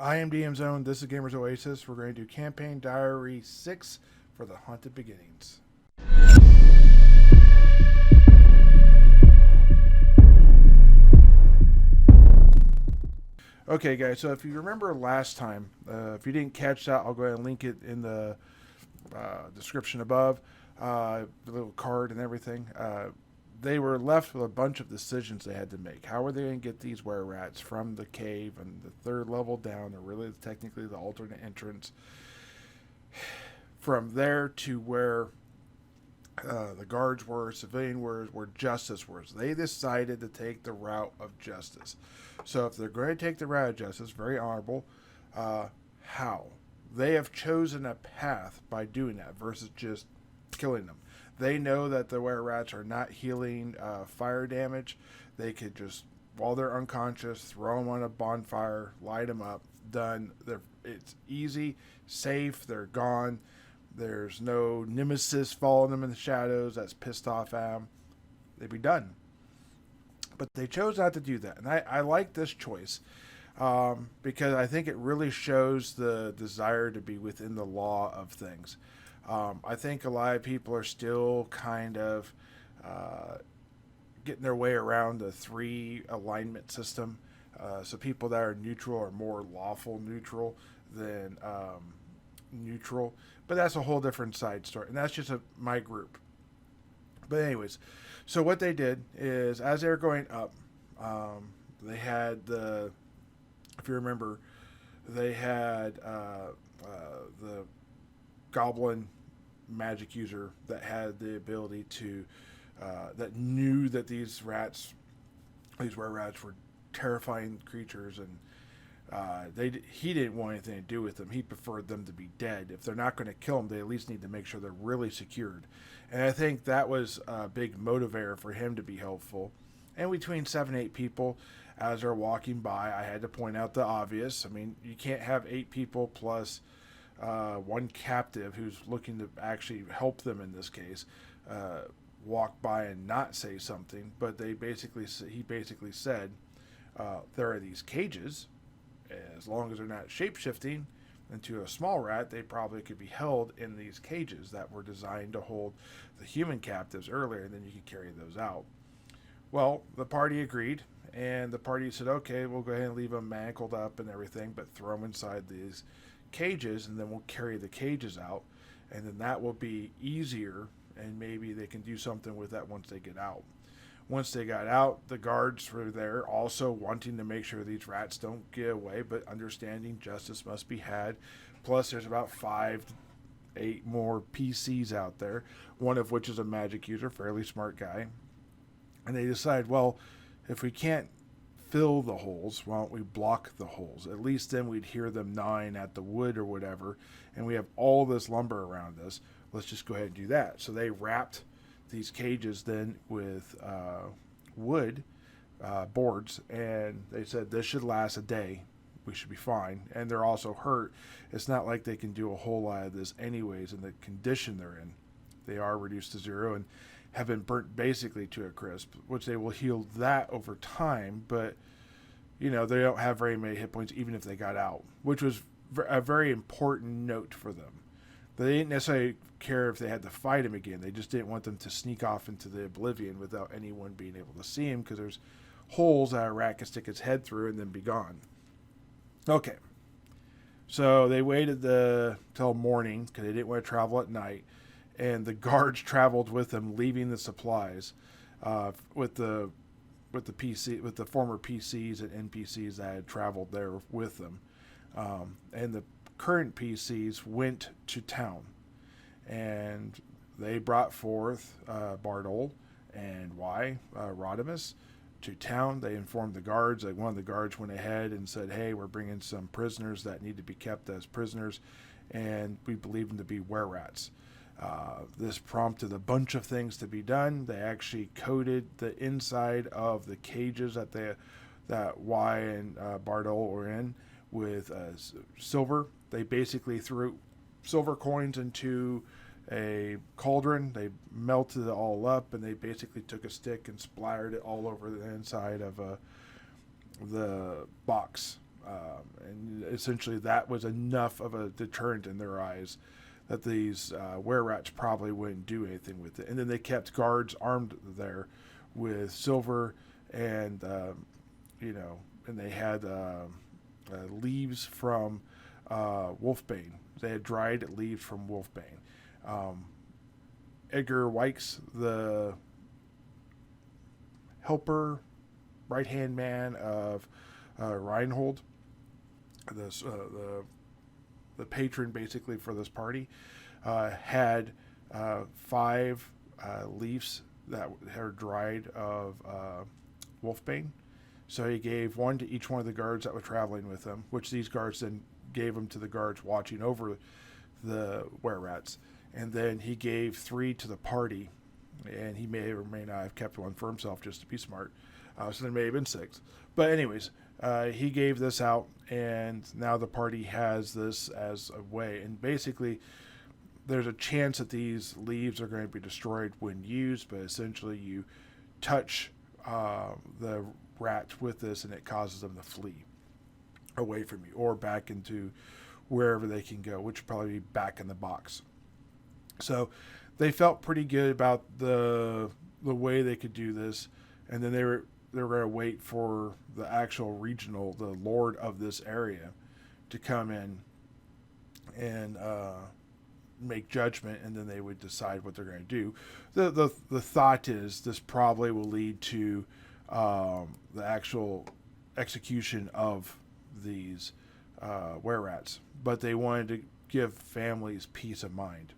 I am DM Zone. This is Gamers Oasis. We're going to do Campaign Diary 6 for the Haunted Beginnings. Okay, guys, so if you remember last time, if you didn't catch that, I'll go ahead and link it in the description above, the little card and everything. They were left with a bunch of decisions they had to make. How were they going to get these were-rats from the cave and the third level down, or really technically the alternate entrance, from there to where the guards were, civilian were, where justice was. They decided to take the route of justice. So if they're going to take the route of justice, very honorable, how? They have chosen a path by doing that versus just killing them. They know that the were-rats are not healing fire damage. They could just, while they're unconscious, throw them on a bonfire, light them up, done. It's easy, safe, they're gone. There's no nemesis following them in the shadows that's pissed off at them. They'd be done. But they chose not to do that. And I like this choice because I think it really shows the desire to be within the law of things. I think a lot of people are still kind of getting their way around the 3 alignment system. So people that are neutral are more lawful neutral than neutral. But that's a whole different side story. And that's just my group. But anyways, so what they did is as they were going up, they had if you remember, they had the goblin magic user that had the ability to that knew that these were-rats were terrifying creatures, and he didn't want anything to do with them. He preferred them to be dead. If they're not going to kill them, they at least need to make sure they're really secured. And I think that was a big motivator for him to be helpful. And between 7-8 people, as they're walking by, I had to point out the obvious. I mean, you can't have 8 people plus one captive who's looking to actually help them in this case walk by and not say something. But he basically said there are these cages. As long as they're not shape-shifting into a small rat, they probably could be held in these cages that were designed to hold the human captives earlier, and then you could carry those out. Well, the party agreed, and the party said, okay, we'll go ahead and leave them manacled up and everything, but throw them inside these cages, and then we'll carry the cages out, and then that will be easier, and maybe they can do something with that once they get out. Once they got out, the guards were there also wanting to make sure these rats don't get away, but understanding justice must be had. Plus, there's about 5 to 8 more PCs out there, one of which is a magic user, fairly smart guy. And they decide, well, if we can't fill the holes, why don't we block the holes? At least then we'd hear them gnawing at the wood or whatever, and we have all this lumber around us. Let's just go ahead and do that. So they wrapped these cages then with wood boards, and they said this should last a day. We should be fine. And they're also hurt. It's not like they can do a whole lot of this anyways in the condition they're in. They are reduced to 0 and have been burnt basically to a crisp, which they will heal that over time, but they don't have very many hit points even if they got out, which was a very important note for them. They didn't necessarily care if they had to fight him again. They just didn't want them to sneak off into the oblivion without anyone being able to see him, because there's holes that a rat can stick its head through and then be gone. Okay. So they waited till morning because they didn't want to travel at night. And the guards traveled with them, leaving the supplies with the former PCs and NPCs that had traveled there with them. And the current PCs went to town, and they brought forth Bardol and Rodemus to town. They informed the guards. One of the guards went ahead and said, hey, we're bringing some prisoners that need to be kept as prisoners, and we believe them to be were-rats. This prompted a bunch of things to be done. They actually coated the inside of the cages that Y and Bardol were in with silver. They basically threw silver coins into a cauldron. They melted it all up, and they basically took a stick and splattered it all over the inside of the box. And essentially that was enough of a deterrent in their eyes that these were-rats probably wouldn't do anything with it. And then they kept guards armed there with silver and, and they had leaves from wolfbane. They had dried leaves from wolfbane. Edgar Wykes, the helper, right-hand man of Reinhold, the patron basically for this party, had 5 leaves that are dried of wolfbane. So he gave 1 to each one of the guards that were traveling with him, which these guards then gave them to the guards watching over the were-rats. And then he gave 3 to the party, and he may or may not have kept 1 for himself just to be smart. So there may have been 6. But anyways, he gave this out, and now the party has this as a way. And basically, there's a chance that these leaves are going to be destroyed when used, but essentially you touch the rat with this, and it causes them to flee away from you or back into wherever they can go, which would probably be back in the box. So they felt pretty good about the way they could do this, and then they were going to wait for the actual regional, the lord of this area, to come in and make judgment, and then they would decide what they're going to do. The thought is this probably will lead to the actual execution of these were-rats, but they wanted to give families peace of mind,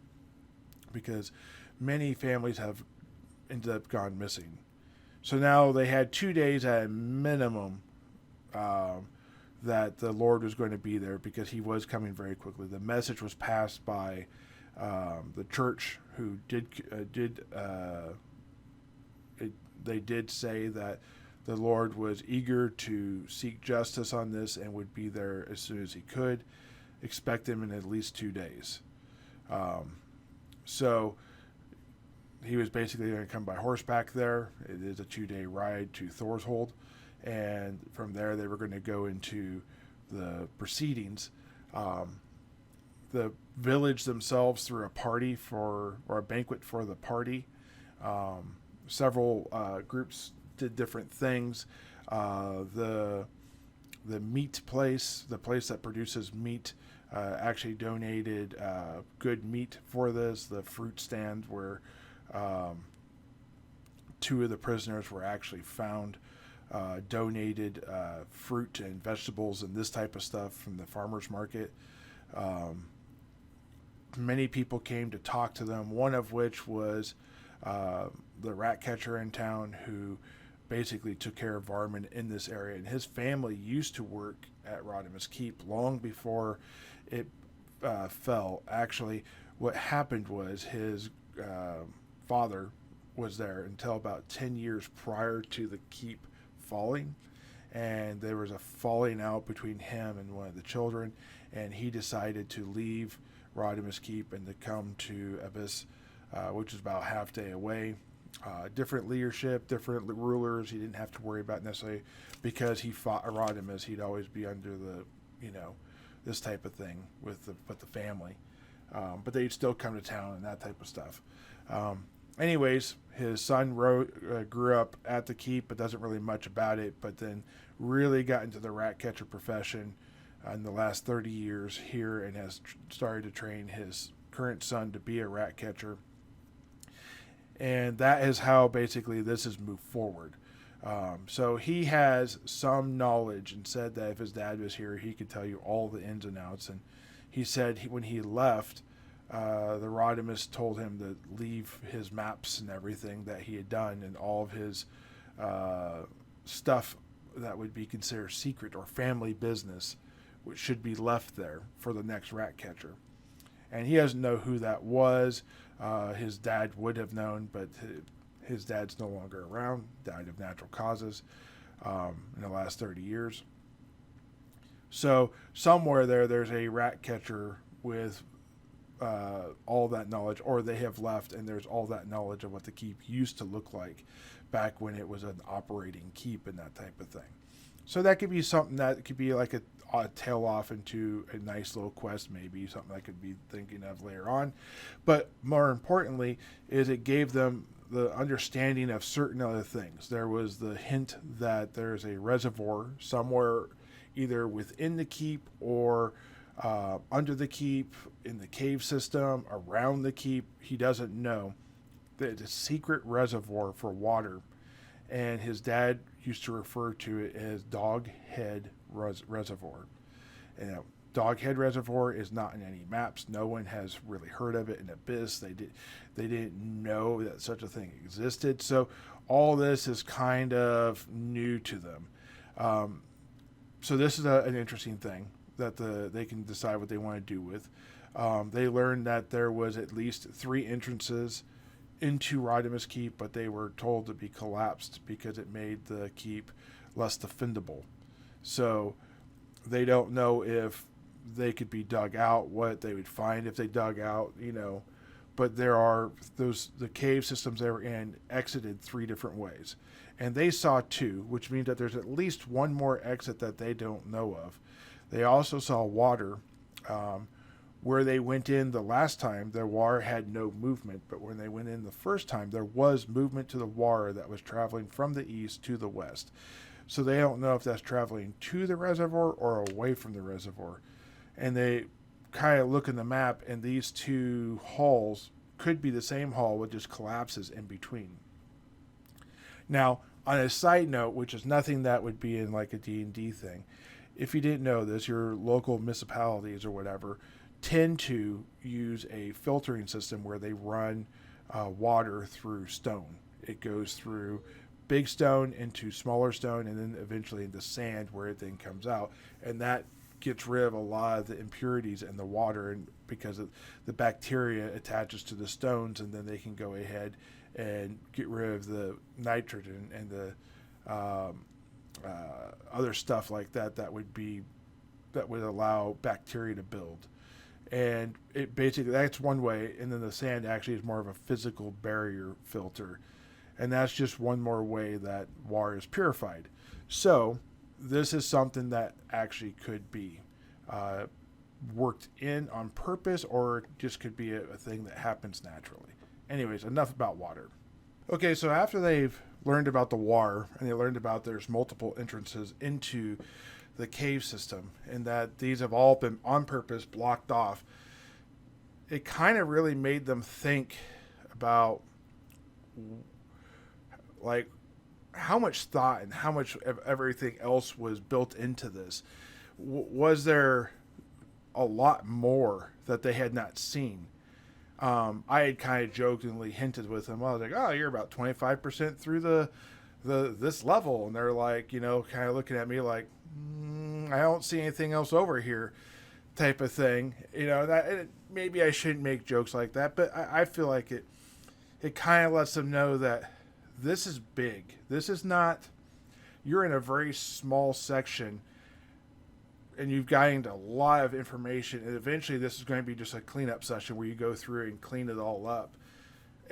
because many families have ended up gone missing. So now they had 2 days at a minimum that the Lord was going to be there, because he was coming very quickly. The message was passed by the church, who they did say that the Lord was eager to seek justice on this and would be there as soon as he could. Expect him in at least 2 days. So he was basically going to come by horseback there. It is a 2-day ride to Thorshold, and from there they were going to go into the proceedings. The village themselves threw a party or a banquet for the party. Several groups did different things. The meat place, the place that produces meat, actually donated good meat for this. The fruit stand where 2 of the prisoners were actually found donated fruit and vegetables and this type of stuff from the farmer's market. Many people came to talk to them, one of which was the rat catcher in town, who basically took care of varmint in this area. And his family used to work at Rodemus Keep long before it fell. Actually, what happened was his father was there until about 10 years prior to the keep falling, and there was a falling out between him and one of the children, and he decided to leave Rodemus Keep and to come to Abcis, which is about a half day away. Different leadership, different rulers. He didn't have to worry about necessarily, because he fought Rodemus, he'd always be under the, this type of thing with the family. But they'd still come to town and that type of stuff. Anyways, his son grew up at the keep, but doesn't really much about it, but then really got into the rat catcher profession in the last 30 years here, and has started to train his current son to be a rat catcher. And that is how basically this has moved forward. So he has some knowledge, and said that if his dad was here, he could tell you all the ins and outs. And he said when he left, the Rodemus told him to leave his maps and everything that he had done, and all of his stuff that would be considered secret or family business, which should be left there for the next rat catcher. And he doesn't know who that was. His dad would have known, but his dad's no longer around, died of natural causes in the last 30 years. So somewhere there's a rat catcher with all that knowledge, or they have left, and there's all that knowledge of what the keep used to look like back when it was an operating keep and that type of thing. So that could be something that could be like a tail off into a nice little quest, maybe something I could be thinking of later on. But more importantly, is it gave them the understanding of certain other things. There was the hint that there's a reservoir somewhere, either within the keep or under the keep, in the cave system, around the keep. He doesn't know. There's a secret reservoir for water, and his dad used to refer to it as Dog Head Reservoir. And Dog Head Reservoir is not in any maps. No one has really heard of it in Abcis. They didn't know that such a thing existed. So all this is kind of new to them. So this is an interesting thing that they can decide what they want to do with. They learned that there was at least 3 entrances into Rodemus Keep, but they were told to be collapsed because it made the keep less defendable. So they don't know if they could be dug out, what they would find if they dug out, But there are the cave systems they were in exited 3 different ways. And they saw 2, which means that there's at least one more exit that they don't know of. They also saw water. Where they went in the last time, their water had no movement, but when they went in the first time, there was movement to the water that was traveling from the east to the west. So they don't know if that's traveling to the reservoir or away from the reservoir. And they kind of look in the map, and these 2 halls could be the same hall with just collapses in between. Now, on a side note, which is nothing that would be in like a D&D thing, if you didn't know this, your local municipalities or whatever tend to use a filtering system where they run water through stone. It goes through big stone into smaller stone and then eventually into sand where it then comes out. And that gets rid of a lot of the impurities in the water, and because the bacteria attaches to the stones, and then they can go ahead and get rid of the nitrogen and the other stuff like that would allow bacteria to build. And it basically, that's one way. And then the sand actually is more of a physical barrier filter. And that's just one more way that water is purified. So this is something that actually could be worked in on purpose, or just could be a thing that happens naturally. Anyways, enough about water. Okay, so after they've learned about the water, and they learned about there's multiple entrances into the cave system, and that these have all been on purpose blocked off, it kind of really made them think about like how much thought and how much of everything else was built into this. Was there a lot more that they had not seen? I had kind of jokingly hinted with them. I was like, "Oh, you're about 25% through this level," and they're like, kind of looking at me like, I don't see anything else over here, type of thing. That maybe I shouldn't make jokes like that, but I feel like it kind of lets them know that this is big. This is not, you're in a very small section, and you've gained a lot of information, and eventually this is going to be just a cleanup session where you go through and clean it all up.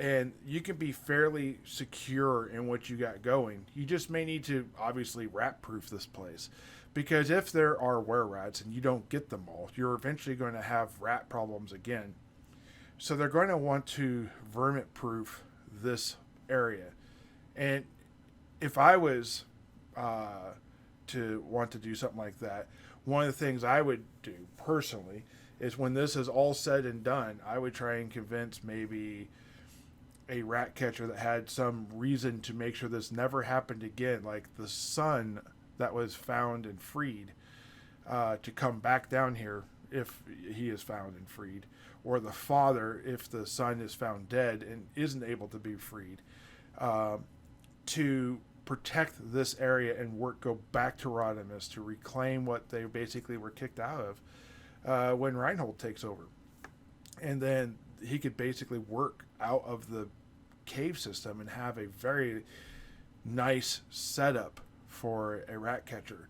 And you can be fairly secure in what you got going. You just may need to obviously rat-proof this place. Because if there are were-rats and you don't get them all, you're eventually going to have rat problems again. So they're going to want to vermin-proof this area. And if I was to want to do something like that, one of the things I would do personally is when this is all said and done, I would try and convince maybe a rat catcher that had some reason to make sure this never happened again, like the son that was found and freed, to come back down here if he is found and freed, or the father if the son is found dead and isn't able to be freed, to protect this area and go back to Rodemus to reclaim what they basically were kicked out of when Reinhold takes over. And then he could basically work out of the cave system and have a very nice setup for a rat catcher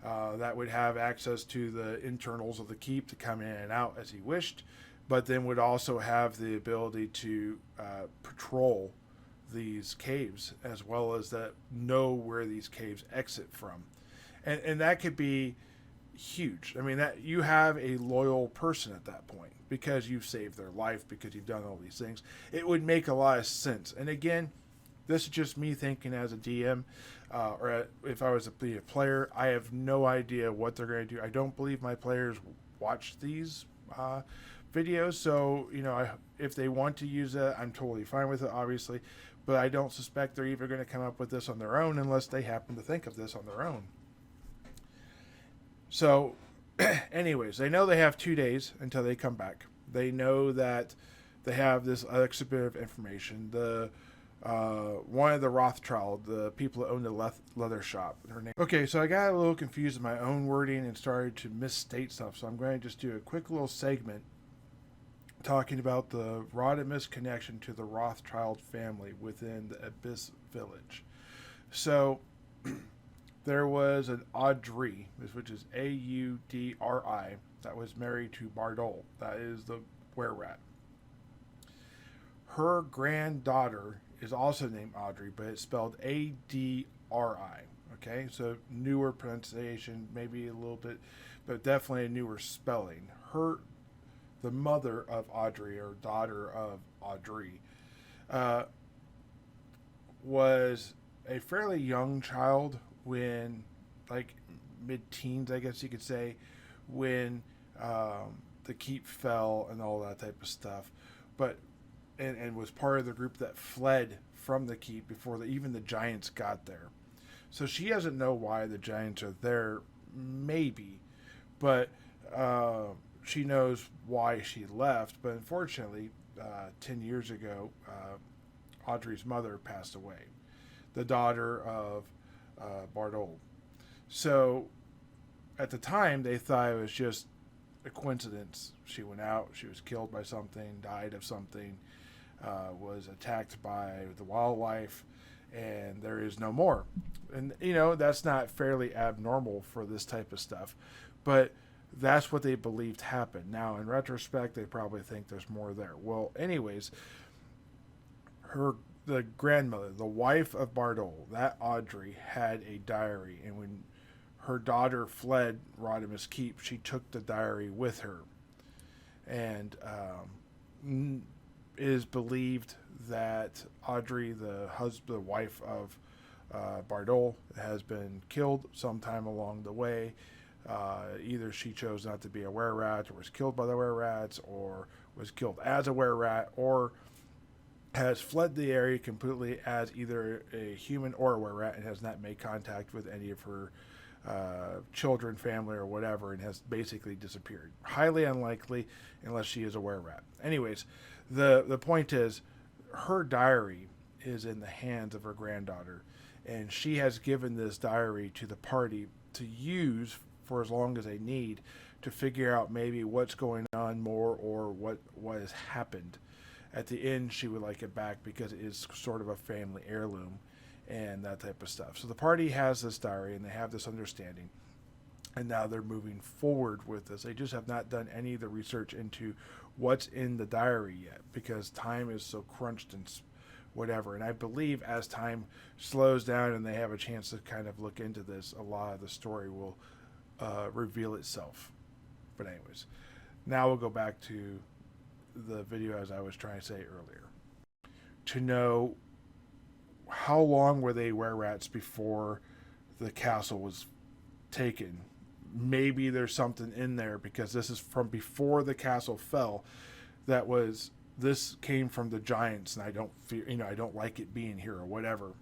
that would have access to the internals of the keep to come in and out as he wished, but then would also have the ability to patrol these caves, as well as that know where these caves exit from. and that could be huge. I mean, that you have a loyal person at that point because you've saved their life, because you've done all these things. It would make a lot of sense. And again, this is just me thinking as a DM, if I was a player. I have no idea what they're going to do. I don't believe my players watch these videos, so if they want to use it, I'm totally fine with it, obviously. But I don't suspect they're even going to come up with this on their own unless they happen to think of this on their own. So, anyways, they know they have 2 days until they come back. They know that they have this extra bit of information. One of the Rothschild, the people that own the leather shop, her name. Okay, so I got a little confused in my own wording and started to misstate stuff. So I'm going to just do a quick little segment talking about the Rodemus connection to the Rothschild family within the Abcis village. So there was an Audrey, which is Audri, that was married to Bardol. That is the were-rat. Her granddaughter is also named Audrey, but it's spelled Adri. Okay, so newer pronunciation, maybe a little bit, but definitely a newer spelling. The mother of Audrey, or daughter of Audrey, was a fairly young child when, like mid-teens, I guess you could say, when the keep fell and all that type of stuff. But and was part of the group that fled from the keep before even the giants got there. So she doesn't know why the giants are there, maybe, but she knows why she left. But unfortunately, 10 years ago, Audrey's mother passed away, the daughter of Bardol. So at the time, they thought it was just a coincidence. She went out, she was killed by something, died of something, was attacked by the wildlife, and there is no more. And, that's not fairly abnormal for this type of stuff. But that's what they believed happened. Now, in retrospect, they probably think there's more there. Well, anyways, the grandmother, the wife of Bardol, that Audrey, had a diary, and when her daughter fled Rodemus Keep, she took the diary with her. And it is believed that Audrey, the wife of Bardol, has been killed sometime along the way. Either she chose not to be a were-rat, or was killed by the were-rats, or was killed as a were-rat, or has fled the area completely as either a human or a were-rat, and has not made contact with any of her children, family, or whatever, and has basically disappeared. Highly unlikely unless she is a were-rat. Anyways, the point is, her diary is in the hands of her granddaughter, and she has given this diary to the party to use for as long as they need to figure out maybe what's going on more, or what has happened. At the end, she would like it back because it is sort of a family heirloom and that type of stuff. So the party has this diary, and they have this understanding, and now they're moving forward with this. They just have not done any of the research into what's in the diary yet, because time is so crunched and whatever. And I believe as time slows down and they have a chance to kind of look into this, a lot of the story will reveal itself. But anyways, now we'll go back to the video as I was trying to say earlier. To know how long were they were-rats before the castle was taken. Maybe there's something in there, because this is from before the castle fell. This came from the giants, and I don't fear, I don't like it being here or whatever.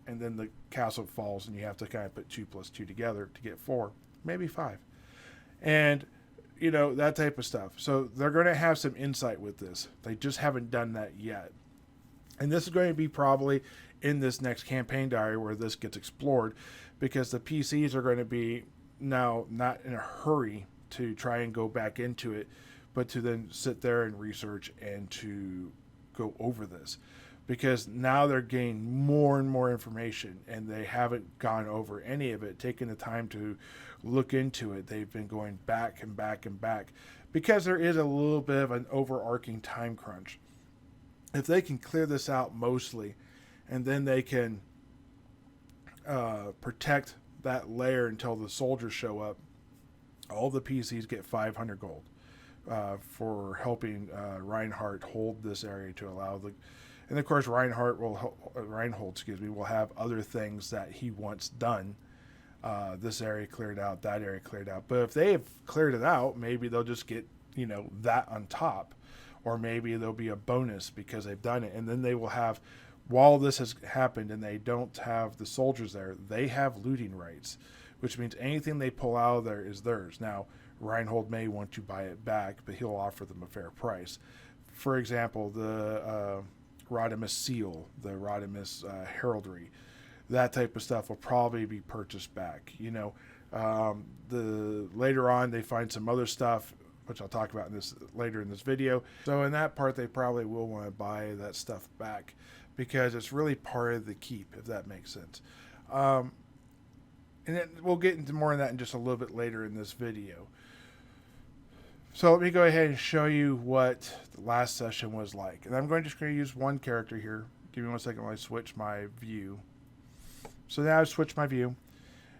And then the castle falls, and you have to kind of put 2 + 2 together to get 4, maybe 5. And that type of stuff. So they're going to have some insight with this. They just haven't done that yet. And this is going to be probably in this next campaign diary where this gets explored, because the PCs are going to be now not in a hurry to try and go back into it, but to then sit there and research and to go over this, because now they're getting more and more information, and they haven't gone over any of it, taken the time to look into it. They've been going back and back and back, because there is a little bit of an overarching time crunch. If they can clear this out mostly, and then they can protect that layer until the soldiers show up. All the PCs get 500 gold for helping Reinhardt hold this area to allow the. And of course, Reinhold, will have other things that he wants done. This area cleared out, that area cleared out. But if they have cleared it out, maybe they'll just get, that on top. Or maybe there'll be a bonus because they've done it. And then they will have, while this has happened and they don't have the soldiers there, they have looting rights, which means anything they pull out of there is theirs. Now, Reinhold may want to buy it back, but he'll offer them a fair price. For example, the Rodemus seal, the Rodemus heraldry, that type of stuff will probably be purchased back. Later on they find some other stuff, which I'll talk about later in this video. So in that part, they probably will want to buy that stuff back because it's really part of the keep, if that makes sense. And then we'll get into more of that in just a little bit later in this video. So let me go ahead and show you what the last session was like. And I'm just going to use one character here. Give me 1 second while I switch my view. So now I've switched my view.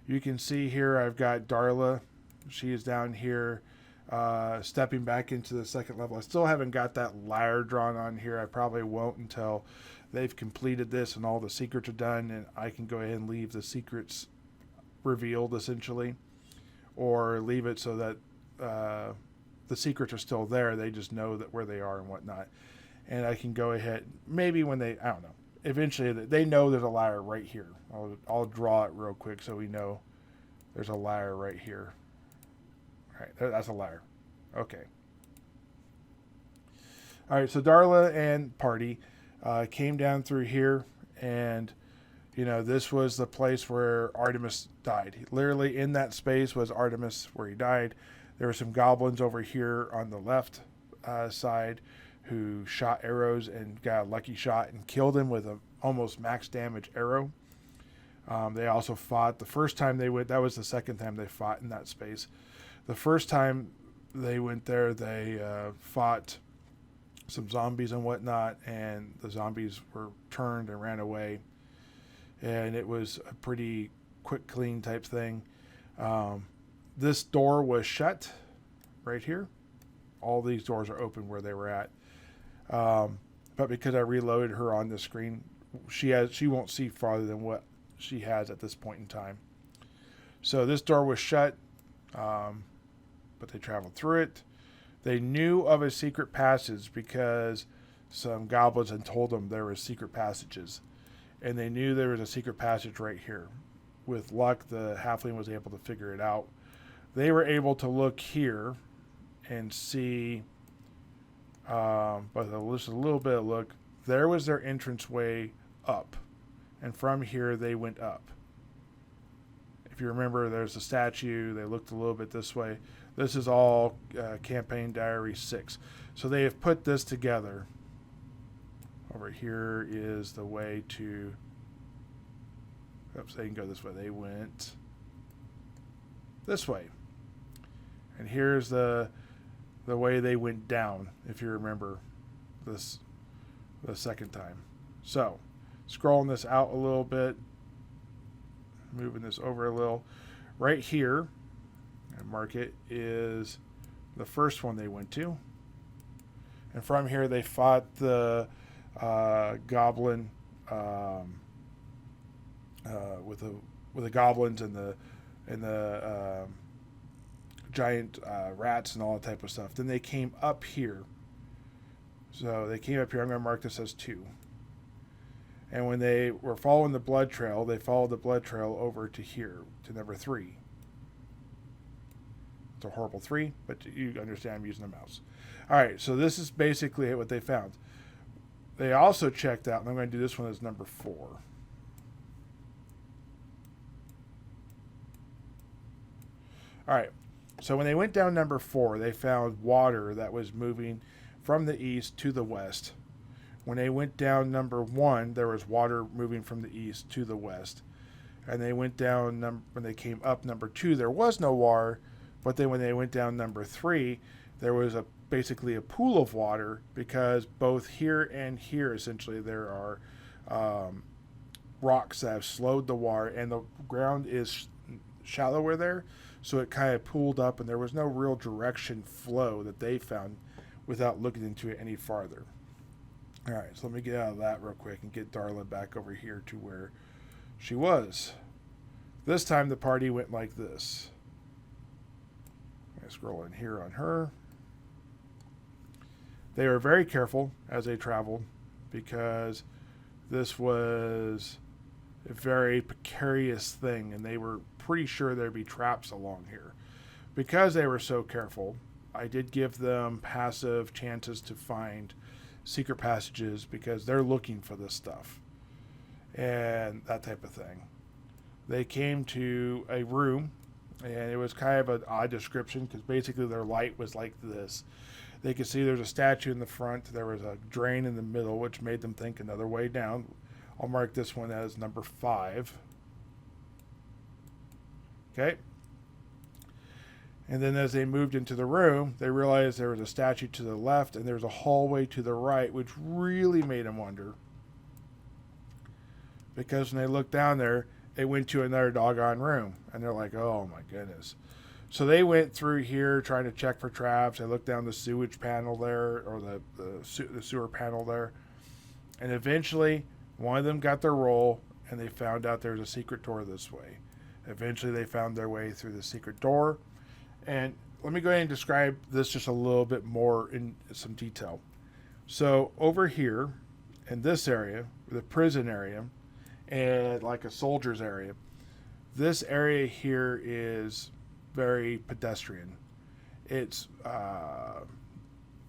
You can see here I've got Darla. She is down here stepping back into the second level. I still haven't got that lyre drawn on here. I probably won't until they've completed this and all the secrets are done, and I can go ahead and leave the secrets revealed essentially, or leave it so that the secrets are still there. They just know that where they are and whatnot. And I can go ahead, maybe when I don't know, eventually they know there's a lyre right here. I'll draw it real quick so we know there's a lyre right here. All right, that's a lyre. Okay. All right, so Darla and party came down through here, and this was the place where Artemis died. Literally in that space was Artemis where he died. There were some goblins over here on the left side who shot arrows and got a lucky shot and killed him with a almost max damage arrow. They also fought the first time they went. That was the second time they fought in that space. The first time they went there, they fought some zombies and whatnot, and the zombies were turned and ran away. And it was a pretty quick, clean type thing. This door was shut right here. All these doors are open where they were at. But because I reloaded her on the screen, she won't see farther than what she has at this point in time. So this door was shut, but they traveled through it. They knew of a secret passage because some goblins had told them there were secret passages. And they knew there was a secret passage right here. With luck, the halfling was able to figure it out. They were able to look here and see, but just a little bit of look, there was their entranceway up. And from here, they went up. If you remember, there's a statue. They looked a little bit this way. This is all Campaign Diary 6. So they have put this together. Over here is the way to... Oops, they can go this way. They went this way. And here's the way they went down, if you remember this the second time. So, scrolling this out a little bit, moving this over a little. Right here, and mark it, is the first one they went to. And from here they fought the goblin with the goblins and the giant rats and all that type of stuff. Then they came up here. So they came up here. I'm going to mark this as 2. And when they were following the blood trail, they followed the blood trail over to here, to number 3. It's a horrible 3, but you understand I'm using the mouse. All right, so this is basically what they found. They also checked out, and I'm going to do this one as number 4. All right, so when they went down number 4, they found water that was moving from the east to the west. When they went down number 1, there was water moving from the east to the west. And they went down, when they came up number 2, there was no water. But then when they went down number 3, there was basically a pool of water, because both here and here, essentially, there are rocks that have slowed the water, and the ground is shallower there, so it kind of pooled up, and there was no real direction flow that they found without looking into it any farther. All right, so let me get out of that real quick and get Darla back over here to where she was. This time the party went like this. I scroll in here on her. They were very careful as they traveled because this was a very precarious thing, and they were pretty sure there'd be traps along here. Because they were so careful, I did give them passive chances to find secret passages because they're looking for this stuff and that type of thing. They came to a room, and it was kind of an odd description because basically their light was like this. They could see there's a statue in the front. There was a drain in the middle, which made them think another way down. I'll mark this one as number 5. Okay. And then as they moved into the room, they realized there was a statue to the left and there was a hallway to the right, which really made them wonder. Because when they looked down there, they went to another doggone room. And they're like, oh my goodness. So they went through here trying to check for traps. They looked down the sewage panel there, or the sewer panel there. And eventually, one of them got their roll, and they found out there was a secret door this way. Eventually, they found their way through the secret door. And let me go ahead and describe this just a little bit more in some detail. So over here, in this area, the prison area, and like a soldier's area, this area here is very pedestrian. It's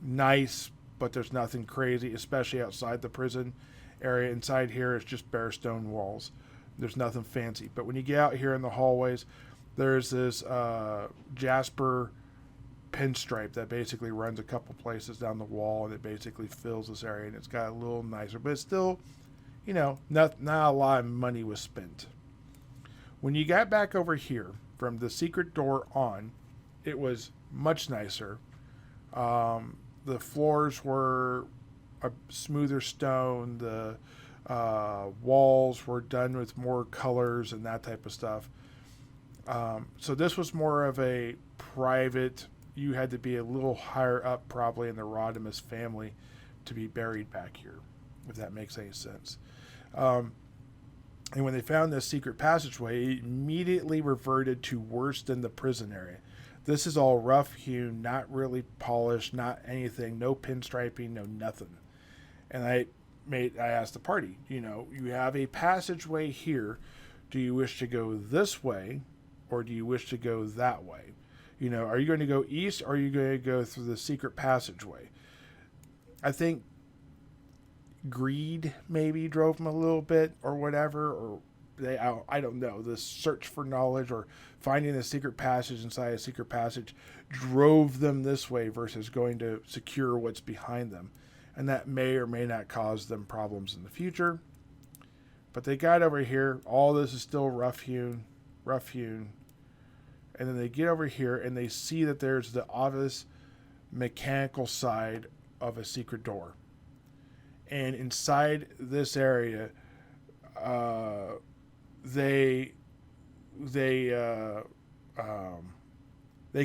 nice, but there's nothing crazy, especially outside the prison area. Inside here is just bare stone walls. There's nothing fancy. But when you get out here in the hallways, there's this jasper pinstripe that basically runs a couple places down the wall, and it basically fills this area, and it's got a little nicer. But it's still, not a lot of money was spent. When you got back over here, from the secret door on, it was much nicer. The floors were a smoother stone. The walls were done with more colors and that type of stuff. So this was more of a private, you had to be a little higher up probably in the Rodemus family to be buried back here, if that makes any sense. And when they found this secret passageway, it immediately reverted to worse than the prison area. This is all rough hewn, not really polished, not anything, no pinstriping, no nothing. And I asked the party, you have a passageway here. Do you wish to go this way, or do you wish to go that way? Are you going to go east, or are you going to go through the secret passageway? I think greed maybe drove them a little bit, or whatever, or I don't know. The search for knowledge or finding a secret passage inside a secret passage drove them this way versus going to secure what's behind them. And that may or may not cause them problems in the future. But they got over here. All this is still rough hewn. And then they get over here and they see that there's the obvious mechanical side of a secret door. And inside this area, they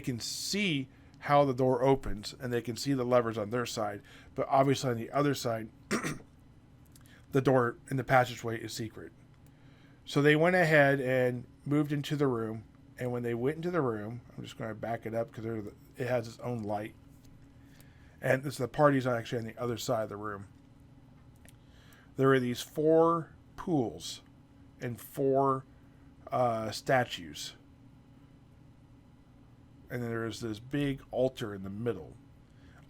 can see how the door opens, and they can see the levers on their side. But obviously on the other side, the door in the passageway is secret. So they went ahead and moved into the room. And when they went into the room, I'm just going to back it up because it has its own light. And the party's actually on the other side of the room. There were these 4 pools and 4 statues. And then there was this big altar in the middle.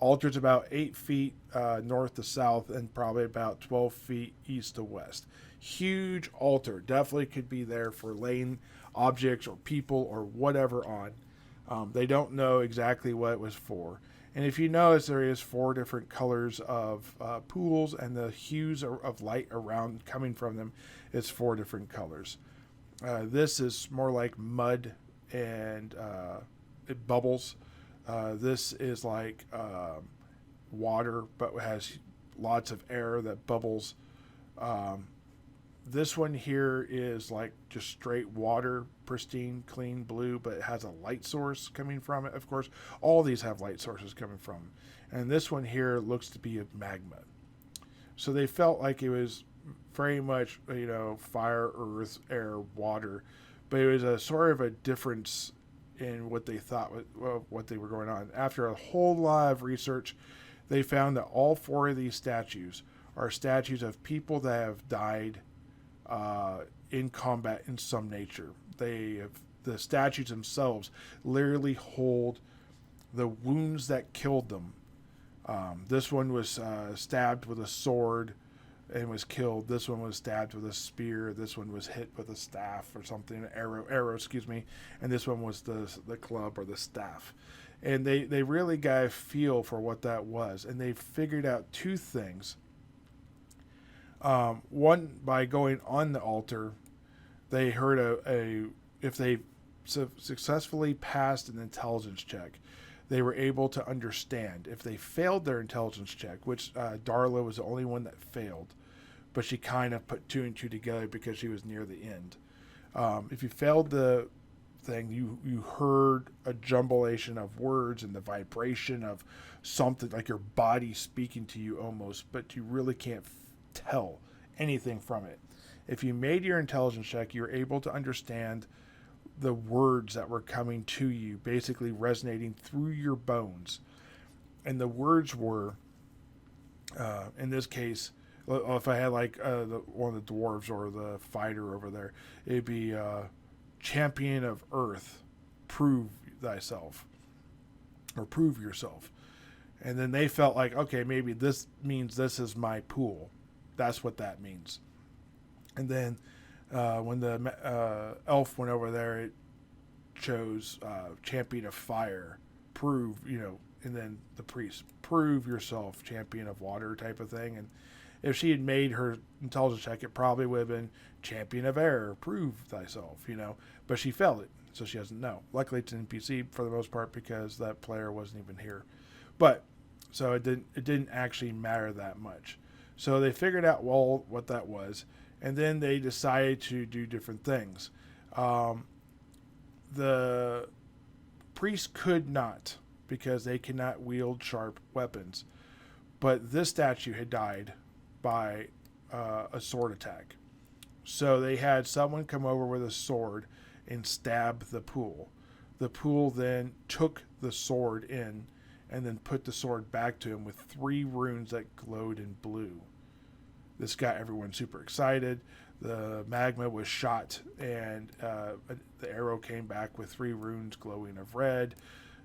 Altar's about 8 feet north to south and probably about 12 feet east to west. Huge altar. Definitely could be there for laying objects or people or whatever on. They don't know exactly what it was for. And if you notice, there is 4 different colors of pools, and the hues of light around coming from them is 4 different colors. This is more like mud and it bubbles. This is like water, but has lots of air that bubbles. This one here is like just straight water, pristine, clean blue, but it has a light source coming from it. Of course, all these have light sources coming from them. And this one here looks to be a magma. So they felt like it was very much, fire, earth, air, water, but it was a sort of a difference in what they thought, what they were going on. After a whole lot of research, they found that all four of these statues are statues of people that have died in combat in some nature. The statues themselves literally hold the wounds that killed them. This one was stabbed with a sword and was killed. This one was stabbed with a spear. This one was hit with a staff or something, an arrow, excuse me. And this one was the club or the staff. And they really got a feel for what that was. And they figured out two things. One, by going on the altar, they heard if they successfully passed an intelligence check, they were able to understand. If they failed their intelligence check, which Darla was the only one that failed, but she kind of put two and two together because she was near the end. If you failed the thing, you heard a jumblation of words and the vibration of something like your body speaking to you almost, but you really can't tell anything from it. If you made your intelligence check, you're able to understand the words that were coming to you, basically resonating through your bones. And the words were, in this case, if I had like one of the dwarves or the fighter over there, it'd be champion of earth, prove thyself, or prove yourself. And then they felt like, okay, maybe this means this is my pool. That's what that means. And then when the elf went over there, it chose champion of fire, prove, and then the priest, prove yourself, champion of water type of thing. And if she had made her intelligence check, it probably would have been champion of air, prove thyself, but she failed it, so she doesn't know. Luckily it's an NPC for the most part because that player wasn't even here. But so it didn't actually matter that much. So they figured out what that was, and then they decided to do different things. The priest could not, because they cannot wield sharp weapons. But this statue had died by a sword attack. So they had someone come over with a sword and stab the pool. The pool then took the sword in and then put the sword back to him with 3 runes that glowed in blue. This got everyone super excited. The magma was shot, and the arrow came back with 3 runes glowing of red.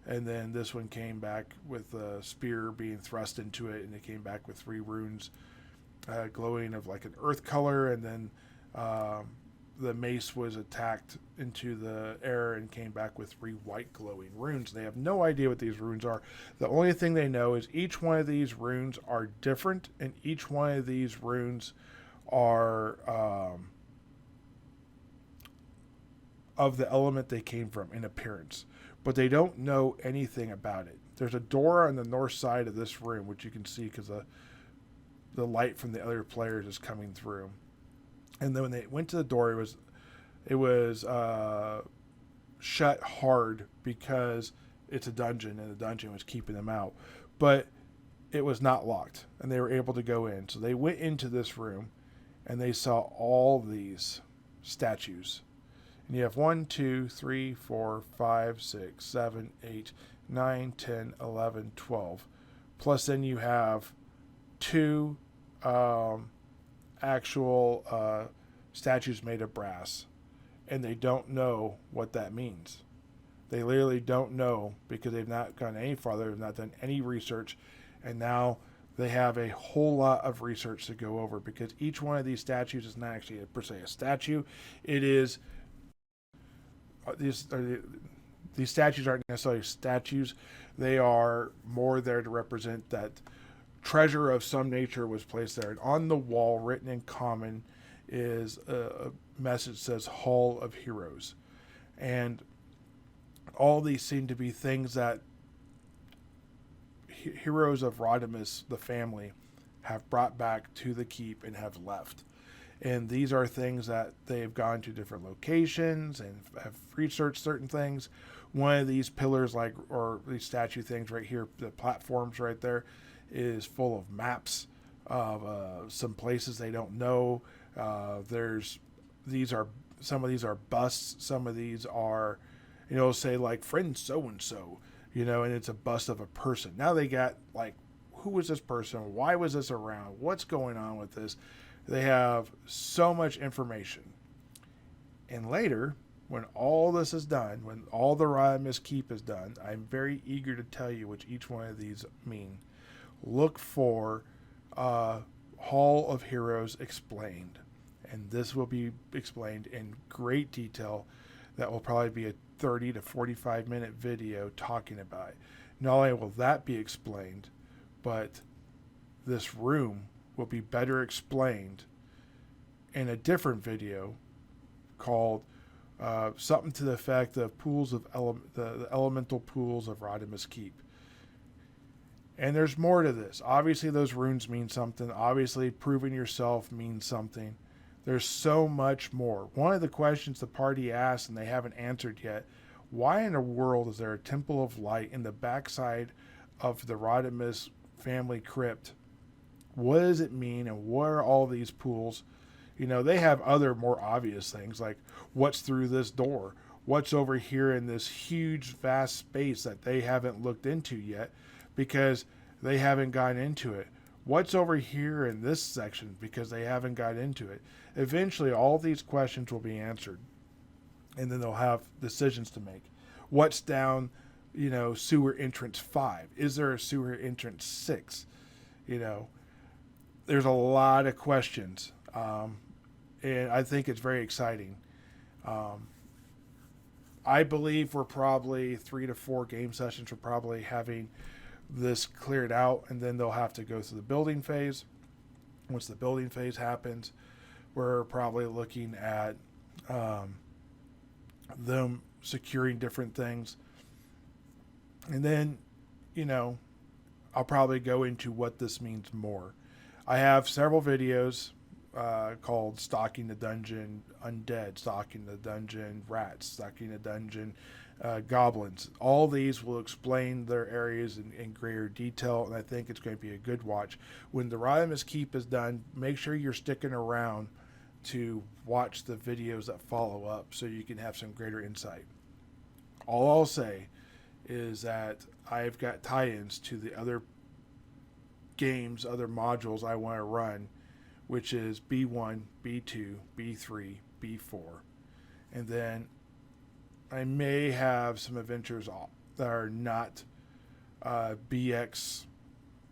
And then this one came back with a spear being thrust into it, and it came back with 3 runes glowing of like an earth color. And then the mace was attacked into the air and came back with 3 white glowing runes. They have no idea what these runes are. The only thing they know is each one of these runes are different, and each one of these runes are of the element they came from in appearance. But they don't know anything about it. There's a door on the north side of this room, which you can see because the light from the other players is coming through. And then when they went to the door, it was shut hard because it's a dungeon, and the dungeon was keeping them out. But it was not locked, and they were able to go in. So they went into this room, and they saw all these statues. And you have 1, 2, 3, 4, 5, 6, 7, 8, 9, 10, 11, 12. Plus then you have 2 actual statues made of brass, and they don't know what that means. They literally don't know because they've not gone any farther, they've not done any research, and now they have a whole lot of research to go over because each one of these statues is not actually per se a statue. It is these statues aren't necessarily statues. They are more there to represent that treasure of some nature was placed there. And on the wall, written in common, is a message that says Hall of Heroes. And all these seem to be things that heroes of Rodemus, the family, have brought back to the keep and have left. And these are things that they've gone to different locations and have researched certain things. One of these pillars, like, or these statue things right here, the platforms right there, is full of maps of some places they don't know. Some of these are busts. Some of these are, say like friend so and so, and it's a bust of a person. Now they got like, who was this person? Why was this around? What's going on with this? They have so much information. And later, when all this is done, when all the Rodemus Keep is done, I'm very eager to tell you what each one of these mean. Look for Hall of Heroes Explained. And this will be explained in great detail. That will probably be a 30 to 45 minute video talking about it. Not only will that be explained, but this room will be better explained in a different video called something to the effect of pools of the elemental pools of Rodemus Keep. And there's more to this. Obviously, those runes mean something. Obviously, proving yourself means something. There's so much more. One of the questions the party asked, and they haven't answered yet, why in the world is there a Temple of Light in the backside of the Rodemus family crypt? What does it mean, and what are all these pools? They have other more obvious things, like what's through this door? What's over here in this huge, vast space that they haven't looked into yet because they haven't gotten into it? What's over here in this section because they haven't got into it? Eventually, all these questions will be answered, and then they'll have decisions to make. What's down, sewer entrance 5? Is there a sewer entrance 6? There's a lot of questions, and I think it's very exciting. I believe we're probably 3 to 4 game sessions. We're probably having this cleared out, and then they'll have to go through the building phase. Once the building phase happens, we're probably looking at them securing different things. And then, I'll probably go into what this means more. I have several videos called Stalking the Dungeon Undead, Stalking the Dungeon Rats, Stalking the Dungeon Goblins. All these will explain their areas in greater detail, and I think it's going to be a good watch. When the Rodemus Keep is done, make sure you're sticking around to watch the videos that follow up so you can have some greater insight. All I'll say is that I've got tie-ins to the other games, other modules I want to run, which is B1, B2, B3, B4. And then I may have some adventures that are not BX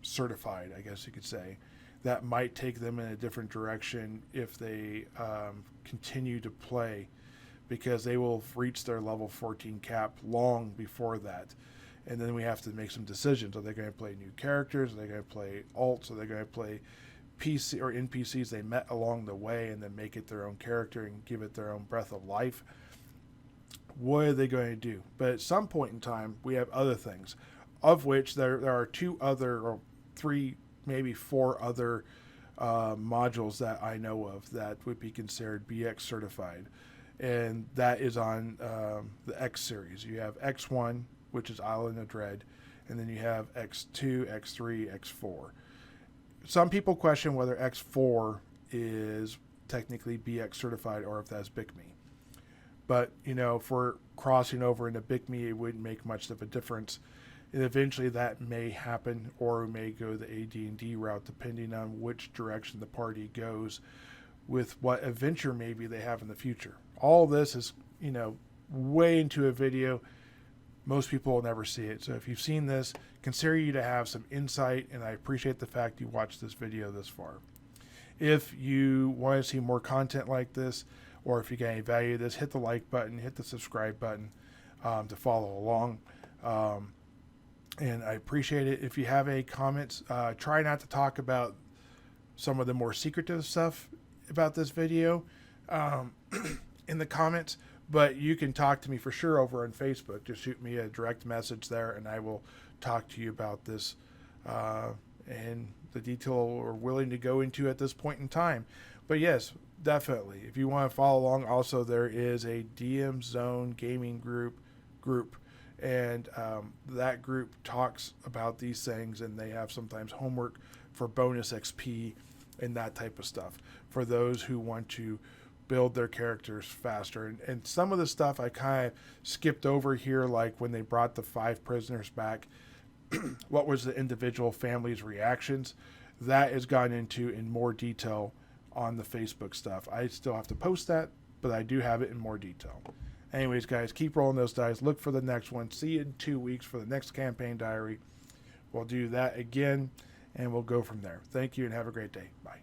certified, I guess you could say, that might take them in a different direction if they continue to play, because they will reach their level 14 cap long before that. And then we have to make some decisions. Are they going to play new characters? Are they going to play alts? Are they going to play PC or NPCs they met along the way and then make it their own character and give it their own breath of life? What are they going to do? But at some point in time, we have other things, of which there are 2 other, or 3, maybe 4 other modules that I know of that would be considered BX certified. And that is on the X series. You have X1, which is Island of Dread, and then you have X2, X3, X4. Some people question whether X4 is technically BX certified or if that's BICME. But, if we're crossing over into BICME, it wouldn't make much of a difference. And eventually that may happen, or we may go the AD&D route depending on which direction the party goes with what adventure maybe they have in the future. All this is, way into a video. Most people will never see it. So if you've seen this, consider you to have some insight, and I appreciate the fact you watched this video this far. If you want to see more content like this, or if you get any value of this, hit the like button, hit the subscribe button to follow along. And I appreciate it. If you have any comments, try not to talk about some of the more secretive stuff about this video in the comments, but you can talk to me for sure over on Facebook. Just shoot me a direct message there, and I will talk to you about this and the detail we're willing to go into at this point in time. But yes, Definitely. If you want to follow along, also there is a DM Zone gaming group, and that group talks about these things, and they have sometimes homework for bonus XP and that type of stuff for those who want to build their characters faster. And some of the stuff I kind of skipped over here, like when they brought the 5 prisoners back, what was the individual families' reactions? That is gone into in more detail on the Facebook stuff. I still have to post that, but I do have it in more detail. Anyways, guys, keep rolling those dice. Look for the next one. See you in 2 weeks for the next campaign diary. We'll do that again, and we'll go from there. Thank you, and have a great day. Bye.